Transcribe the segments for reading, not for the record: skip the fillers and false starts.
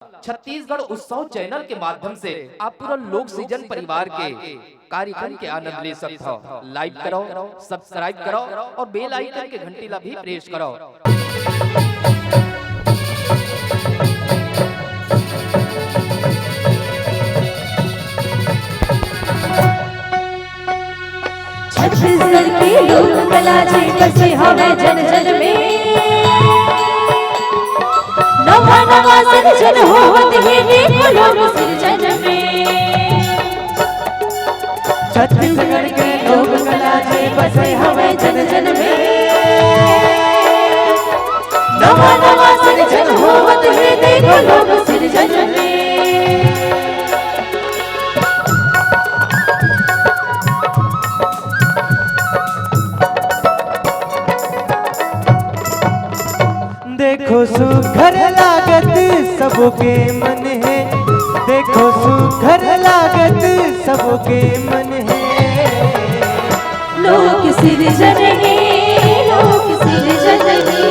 छत्तीसगढ़ उत्सव चैनल के माध्यम से आप पूरा लोक सृजन परिवार के कार्यक्रम के आनंद ले सकते हो। लाइक करो, सब्सक्राइब करो और बेल आइकन के घंटी ला भी प्रेस करो। छत्तीसगढ़ की लोक कला जी बसे हवे जन जन में, नवा नवा सृजन होवत है देखो लोक सृजन में। छत्तीसगढ़ के लोक कला जी बसे हवे जन जन में, नवा नवा सृजन होवत है देखो लोक सृजन में। देखो सुघर लागत सबके मन है, देखो सुघर लागत सबके मन है। लोक सृजन है, लोक सृजन है,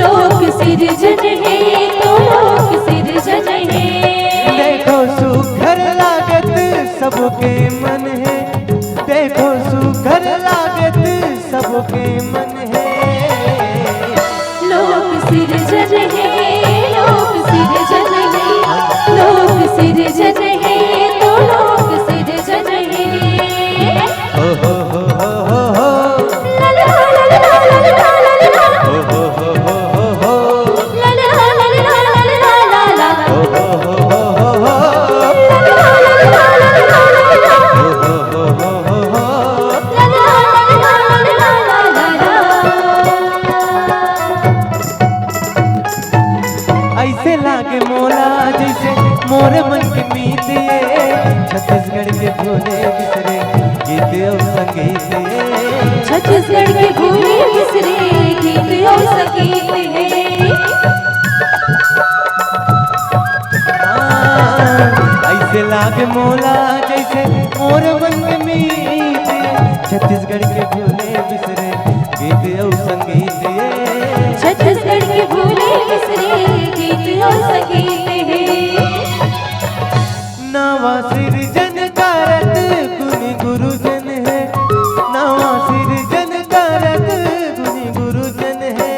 लोक सृजन है तो लोक सृजन है। देखो सुघर लागत सबके मन है, देखो सुघर लागत सबके मन है। लोक सृजन है, लोक सृजन है, लोक सृजन है तो लोक सृजन है। हो हो हो हो हो ला ला ला ला ला ला ला ला, हो हो हो हो हो ला ला ला ला ला ला ला, हो हो हो हो हो ला ला ला ला ला ला, हो हो हो हो हो। ला ला ला ला ला ला। ऐसे लागे मोला जैसे मोर मन के मीत ये, छत्तीसगढ़ के भोले बिसरे गीत और संगीत ये। छत्तीसगढ़ के भूले बिसरे गीत और संगीत है। ऐसे लागे मोला जैसे मोर मन के मीत ये, छत्तीसगढ़ के भोले बिसरे गीत और संगीत ये। छत्तीसगढ़ के भूले बिसरे गीत और संगीत है। नवा सृजन करत गुनी गुरुजन है, नवा सृजन करत गुनी गुरुजन है।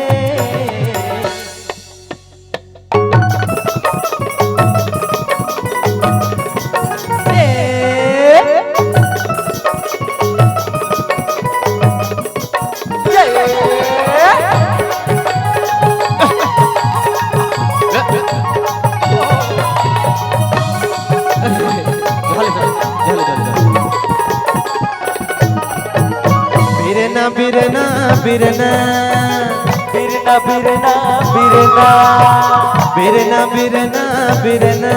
बिरना बिरना बिरना बिरना बिरना बिरना बिरना बिरना बिरना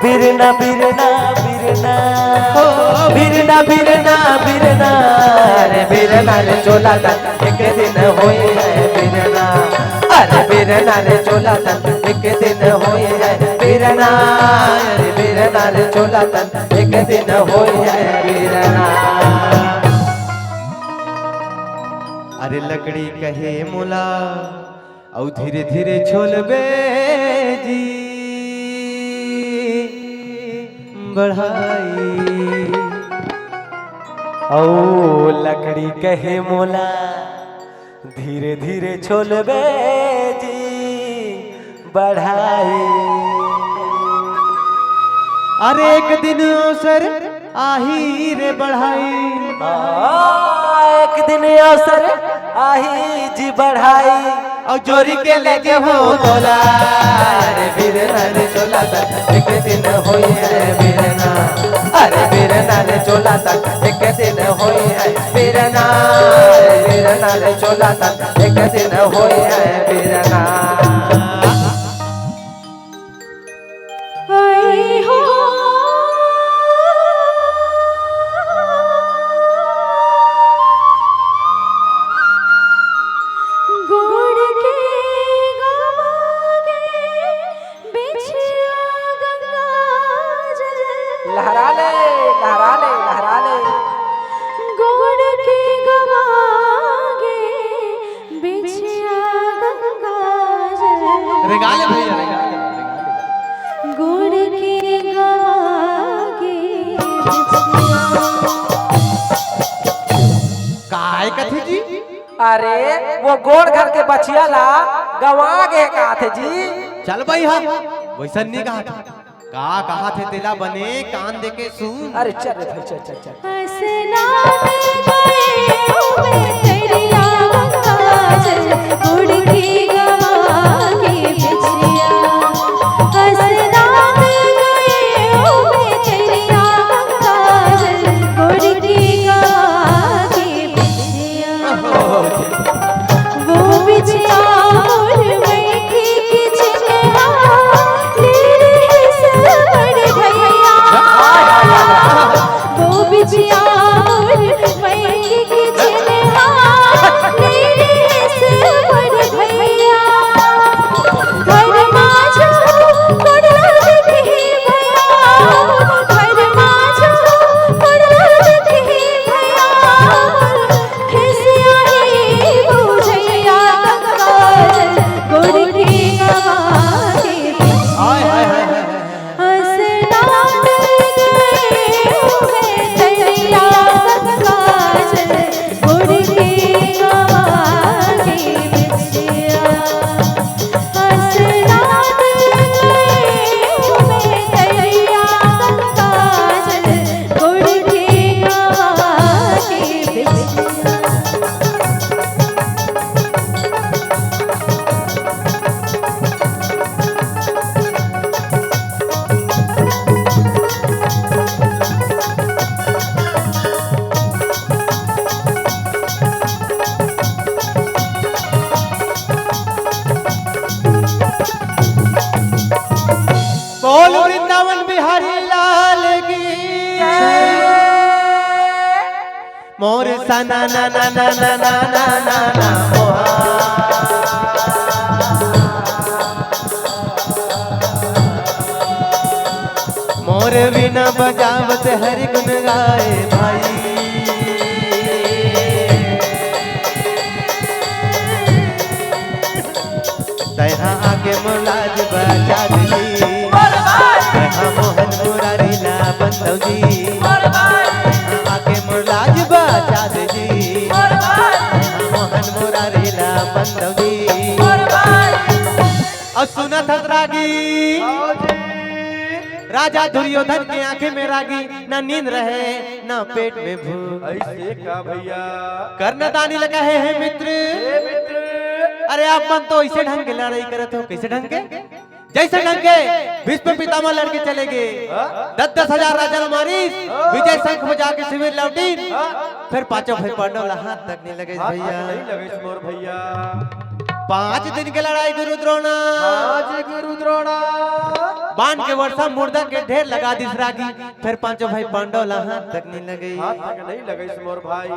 बिरना बिरना बिरना हो बिरना बिरना बिरना रे बिरना रे चोला तन एक दिन होए है बिरना। अरे बिरना रे चोला तन एक दिन होए है बिरना, अरे बिरना रे चोला तन एक दिन होए है बिरना। अरे लकड़ी कहे मुला औ धीरे धीरे छोलबे जी बढ़ाई, औ लकड़ी कहे मोला धीरे धीरे छोलबे जी बढ़ाई। अरे एक दिन अवसर आही रे बढ़ाई, एक दिन अवसर आही जी बढ़ाई और जोरी के लेके हो बोला। अरे बिरना रे चोला तक एक दिन होई है बिरना, अरे बिरना रे चोला तक एक दिन होई है बिरना, अरे बिरना रे चोला तक एक दिन होई है बिरना। आई हो गोड़ के गवागे बिछिया गंगा जल, लहरा ले लहरा ले लहरा ले। गोड़ के गवागे बिछिया गंगा जल। रेगा ले भैया रेगा ले। गुड़ के गागे काय कथे जी? अरे वो गोड़ घर के बचिया ला गवा गए कहा थे जी। चल भाई हाँ वैसा नहीं कहा था। कहा थे तेला बने कान दे के सुन। अरे चल रे भाई चल चल चल। हंसना गए मैं तेरिया काजल गुड़ की गवा के बिछिया। हंसना गए मैं तेरिया काजल गुड़ की गवा के बिछिया। वो बिछिया और मैं की चिन्हा तेरे सबर भैया। वो बिछिया और मैं की चिन्हा तेरे सबर भैया। घर माझो कोड़ा देखी भैया। घर माझो कोड़ा देखी भैया। खिसिया ही बुझैया काजल गुड़ की गवा के हाय हाय हाय हाय। हंसना गए मैं तेरिया काजल गुड़ की गवा के बिछिया। हंसना गए मैं तेरिया काजल गुड़ की गवा के बिछिया। बोल वृंदावन बिहारी लाल की मोर सना ना ना ना ना ना ना ना ना मोहा। मोर बिना बजावत हरि गुण गाए भाई। तैहा आके मुलाज बजा दी। तैहा मोहन मुरारी ला बंदौ जी। आके मुलाज बजा जी। मोहन मुरारी ला बंदौ जी। और सुना था रागी राजा दुर्योधन की आंखें में रागी। ना नींद रहे ना पेट में भूख। ऐसे का भैया कर्णदानी लगा है मित्र। अरे आप मन तो ऐसे ढंग के लड़ाई करते हो। कैसे ढंग के? जैसे ढंग के भीष्म पितामह लड़के चले गए। 10-10 हजार राजा मारी विजय शंख बजा के शिविर लौटी। फिर पांचों भाई पांडव हाथ तक नहीं लगे भैया। नहीं लगे मोर भैया। 5 दिन की लड़ाई गुरु द्रोणा। आज गुरु द्रोणा बाण के वर्षा मुर्दा के ढेर लगा दिस रागी। फिर पांचों भाई पांडव हाथ तक नहीं लगे। हाथ तक नहीं लगे मोर भाई।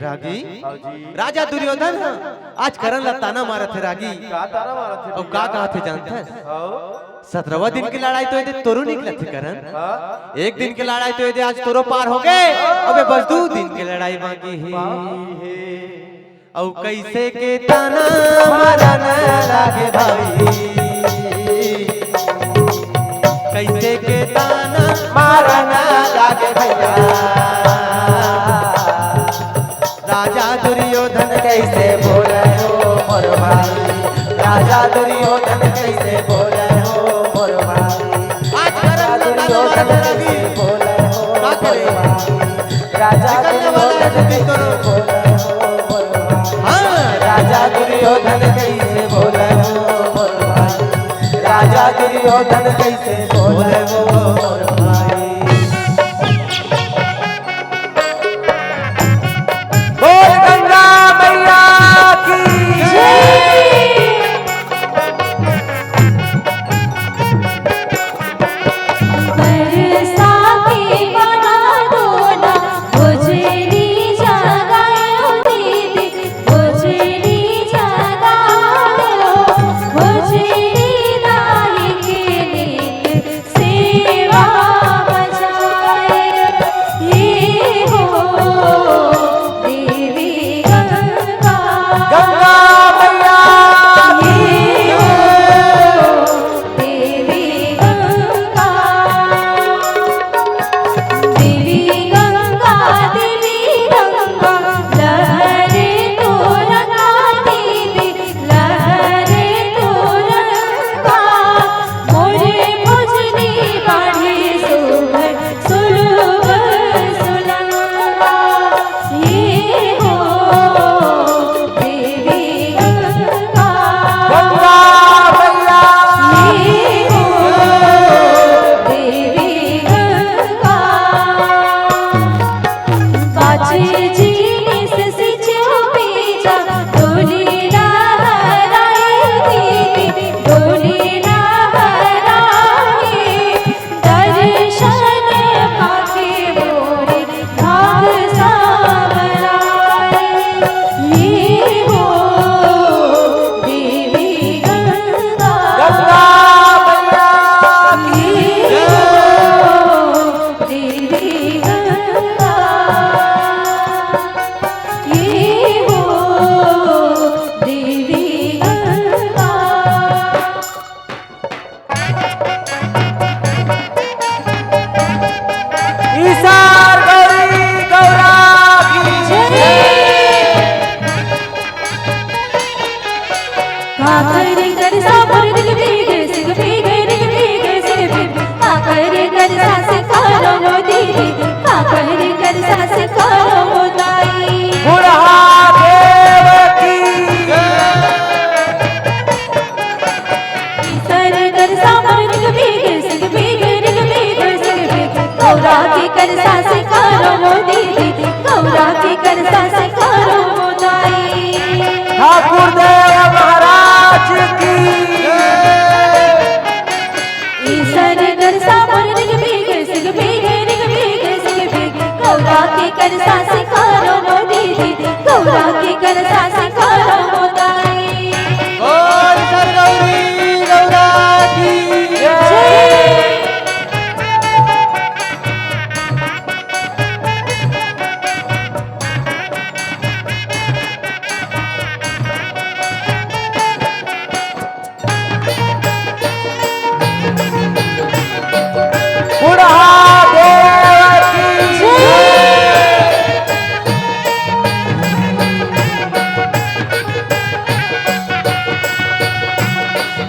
रागी आओ जी राजा दुर्योधन आज करण ला ताना मारा थे रागी। का तारा मारा थे और का कहा थे जानते हैं? आओ 17वां दिन की लड़ाई तो ये तोरू निकला थे करण। हाँ? एक दिन की लड़ाई तो ये आज तोरो पार हो गए। अबे बस 2 दिन की लड़ाई बाकी है। और कैसे के ताना मारा न लागे भाई। कैसे के ताना मारा न लागे भैया। राजा दुर्योधन कैसे बोले हो मोर भाई। राजा दुर्योधन कैसे बोले हो मोर भाई। आज राजा दुर्योधन कैसे बोले हो मोर भाई। राजा दुर्योधन कैसे बोले हो मोर भाई। हाँ राजा दुर्योधन कैसे बोले हो मोर भाई। राजा दुर्योधन कैसे बोले हो मोर भाई। बोल गंगा मैया की बरसा के बना डोला भोजली जगायो दीदी। भोजली जगायो भोजली दाई के नीत सेवा करसा से करो वो दीदी गौरा की करसा से करो वो दाई ठाकुर देव महाराज की ईसर करसा मोर निग भीगे सिग भीगे निग भीगे सिग भीगे गौरा की करसा से करो वो दीदी गौरा की करसा से करो वो दाई बोल सरगौरी गौरा की जय बुढ़ा देव की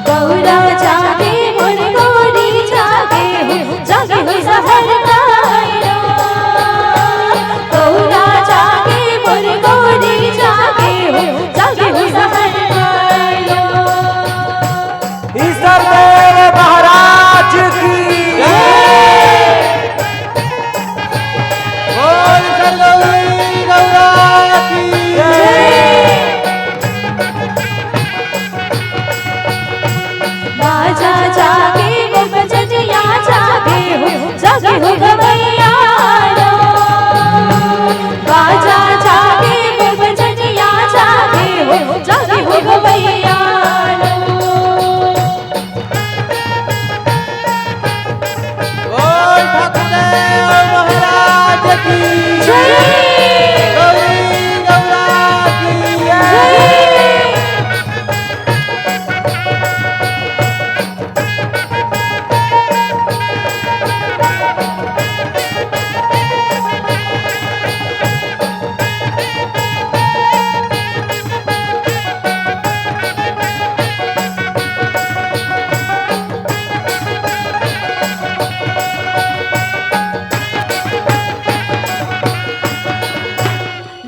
गौरा जागे मोर गौरी जागे हो सहर गायो गौरा जागे मोर गौरी जागे हो सहर गायो ईश्वर देव महाराज की बोल सरगौरी गौरा की बाजा जागे वो बजनिया जागे हो गवैया रो बाजा जागे वो बजनिया जागे हो गवैया रो बोल ठाकुर देव महाराज की जय गौरी गौरा की जय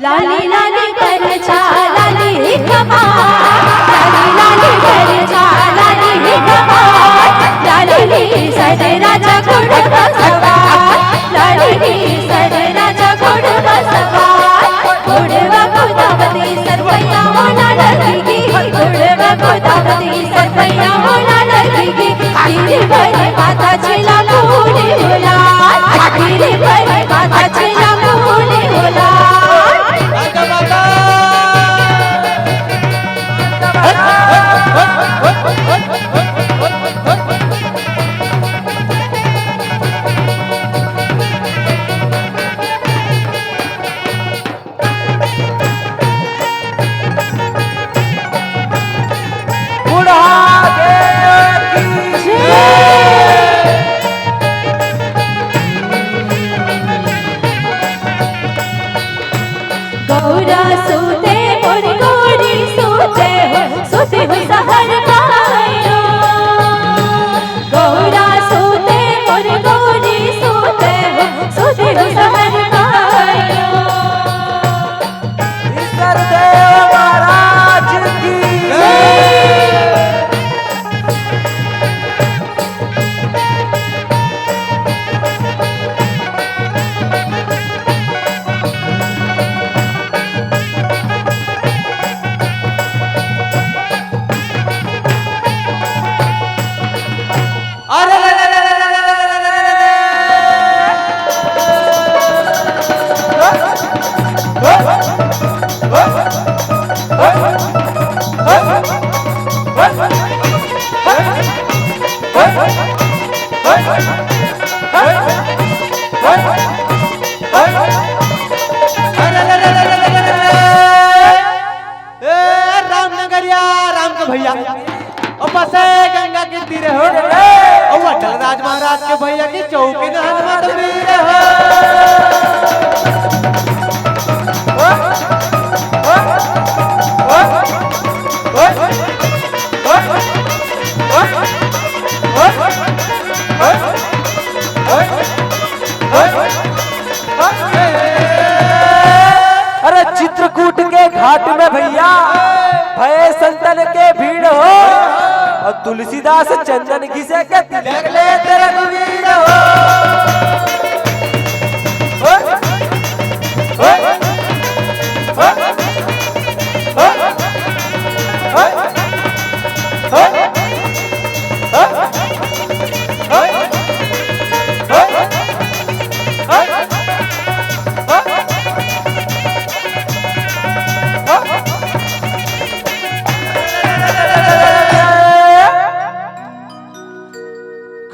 लाली लाली कर चा लाली कमाल लाली लाली कर चा लाली कमाल लाली सर राजा घोड़ बसवार लाली सर राजा घोड़ बसवार घोड़वा गोदावरी सरवैया होना लगेगी घोड़वा गोदावरी सरवैया होना लगेगी गिरे भरे माता चिला पूरी होला गिरे भरे माता चिला पूरी होला बुढ़ा देव की गौरा सोते मोर गौरी सोते हो सहर गायो गौरा सोते मोर गौरी सोते हो सहर गायो ईश्वर देव महाराज की अरे रे रे रे रे रे रामनगरिया राम के भैया और बसे गंगा के तीरे हो और अटल राज महाराज के भैया की चौकी नहर में तो वीर हो अरे चित्रकूट के घाट में भैया भय संतन के भीड़ हो और तुलसीदास चंदन घिसे के तिलक ले तेरा वीर हो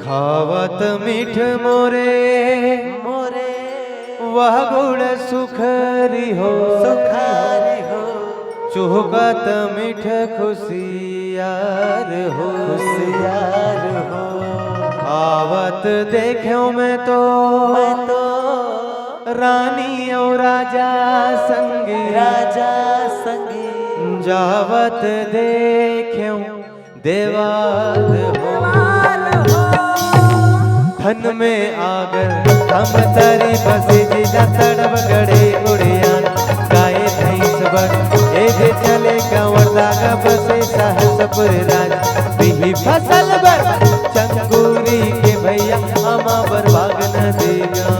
खावत मीठ मोरे मोरे वह गुड़ सुखरी हो सुखारी हो चुहकत मीठ खुशियार हो खुशियार हो आवत देखो मैं तो रानी और राजा संगी राजा संगी जावत देखो देवाल हो धन में आगर हम तरी बसी जिला तड़ब गड़े उड़ियान गाए भैंस बट एक चले कंवर दागा बसे सहसपुर राज बिही फसल बर चंगूरी के भैया अमा बर भाग न देगा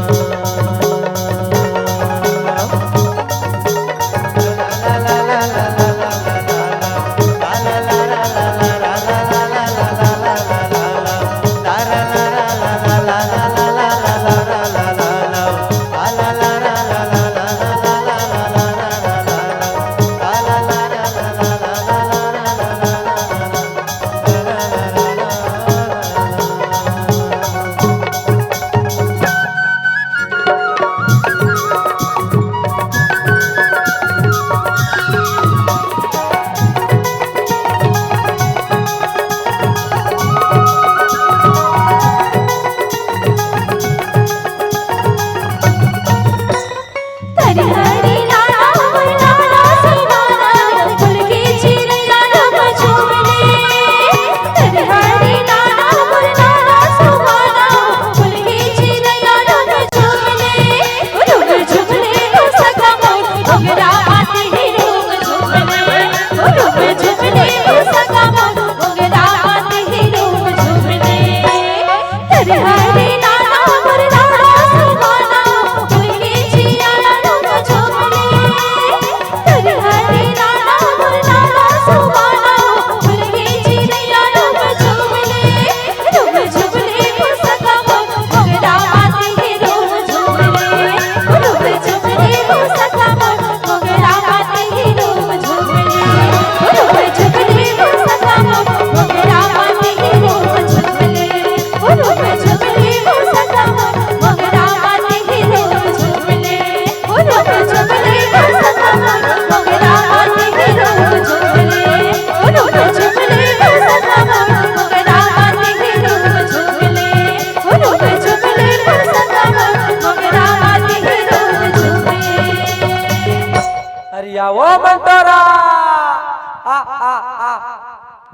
वो मंटोरा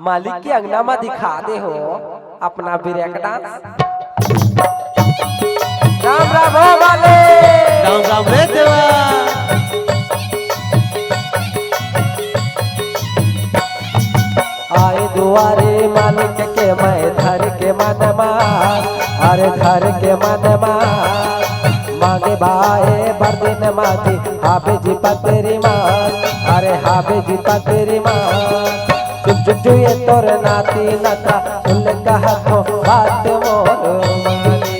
मालिक के अंगना में दिखा दे हो अपना ब्रेक डांस। राम राम हो मालिक। राम राम रे देवा। आए दुआरे मालिक के मैं धर के मनमा, अरे धर के मनमा मांगे बाए बरदिन माती हाबे जी पतेरी माँ, अरे हाबे जी पतेरी माँ चुप चुप जुए तोर नाती नता सुन कहा तो बात मोर मानी,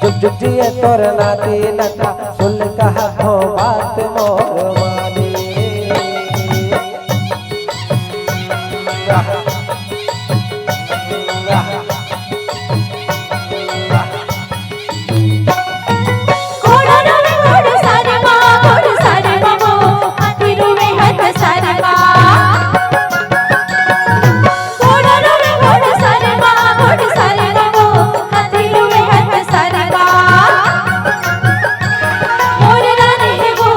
चुप चुप जुए तोर नाती नता सुन कहा तो बात मोर मानी। मोर रानी है वो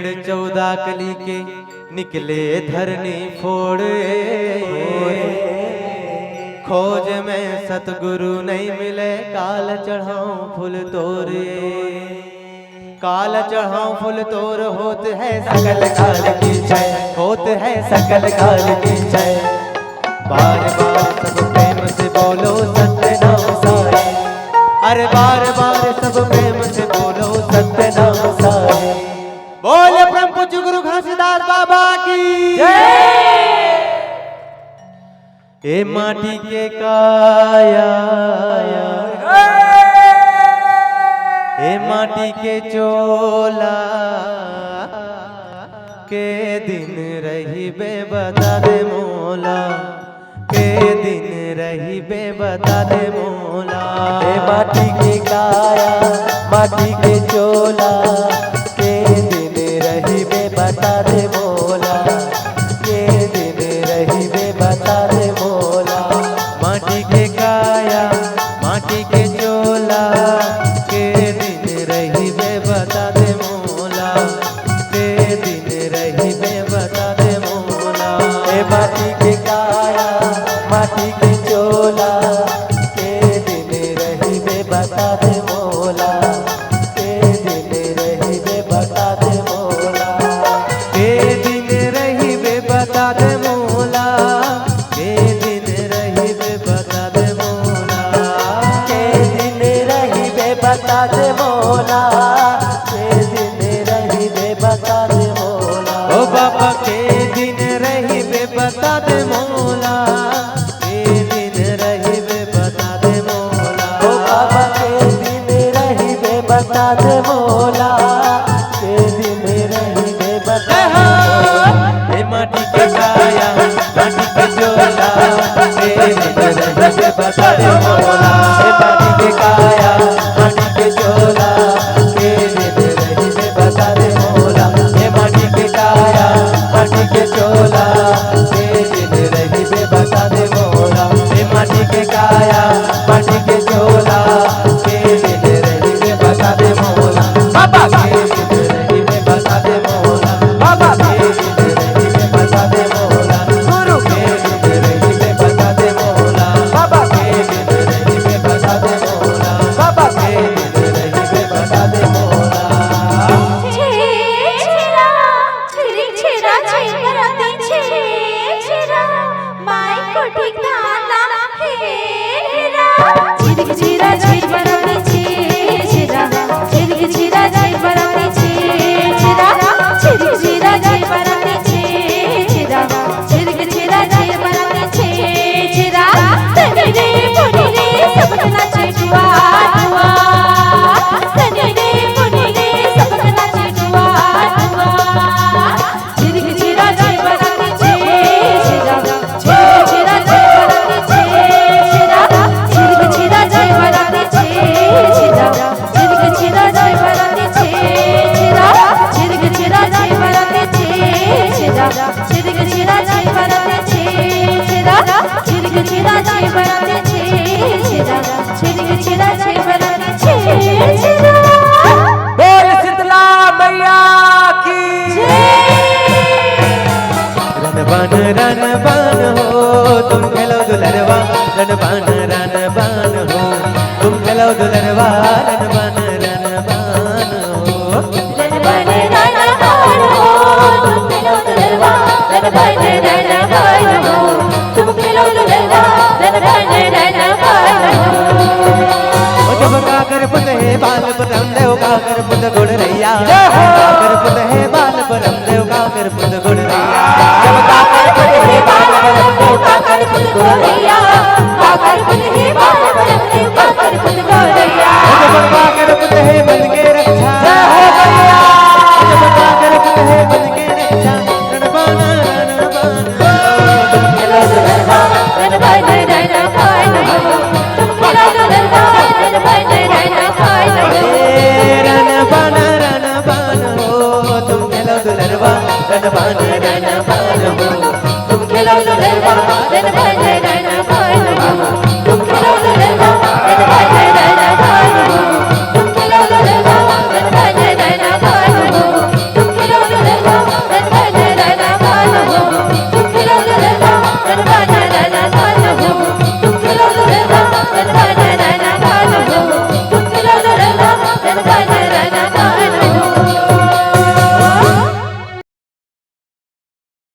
पेड़ 14 कली के निकले धरनी फोड़े, खोज में सतगुरु नहीं मिले, काल चढ़ाऊं फूल तोरे, काल चढ़ाऊं फूल तोर, होत है सकल काल की जय, होत है सकल काल की जय। बार बार सब प्रेम से बोलो सत्य नाम सारे, अरे बार बार सब प्रेम से बोलो सत्य नाम सारे। बोले परम पूज्य गुरु घासीदास बाबा की जय। ए माटी के काया, ए माटी के चोला, के दिन रही बे बता दे मोला, के दिन रही बे बता दे मोला। ए माटी के काया माटी के चोला, के दिन रही बे बता दे मोला, के दिन रही बे बता दे मोला। माटी के काया माटी के चोला, के दिन रही बे बता दे मोला, के दिन रही बे बता दे मोला। ए माटी के काया माटी के चोला, के दिन रही बे बता दे मोला, के दिन रही बे बता दे मोला। के दिन रही बे बता दे मोला, के दिन रही बे बता दे मोला, के दिन रही बे बता दे मोला, के दिन रही बे बता दे मोला। ओ बाबा के दिन रही बे बता दे मोला, के दिन रही बे बता दे मोला। ओ बाबा के दिन रही बे बता दे मोला, के दिन रही बे बता दे मोला। ए माटी के काया माटी के चोला, के दिन रही बे बता दे मोला। ए माटी के काया माटी के चोला, के दिन रही बे बता दे मोला। ए माटी के काया माटी के चोला, के दिन रही बे बता दे मोला। ए माटी के काया माटी के चोला, के दिन रही बे बता दे मोला। बाबा के दिन रही बे बता दे मोला, बाबा के दिन रही बे बता दे मोला। गुरु के दिन रही बे बता दे मोला, बाबा के दिन रही बे बता दे मोला, बाबा के दिन रही बे बता दे मोला। बोल शीतला मैया की रन बन हो तुम खेलो दुलरवा, रन बन हो तुम खेलो दुलरवा, रन बन हो। जब काकर पुत है बाल परम देव, काकर पुत गुड़ रैया, काकर पुत है बाल परम देव, काकर पुत गुड़ रैया। जब काकर पुत है बाल परम देव, काकर पुत गुड़ रैया, काकर पुत है बाल परम देव, काकर पुत गुड़ रैया। जब काकर पुत है बन के रक्षा, जब काकर पुत है बन के रक्षा, रणबाना तुम खेलो दुलरवा, रन बन हो तुम खेलो दुलरवा, रन बन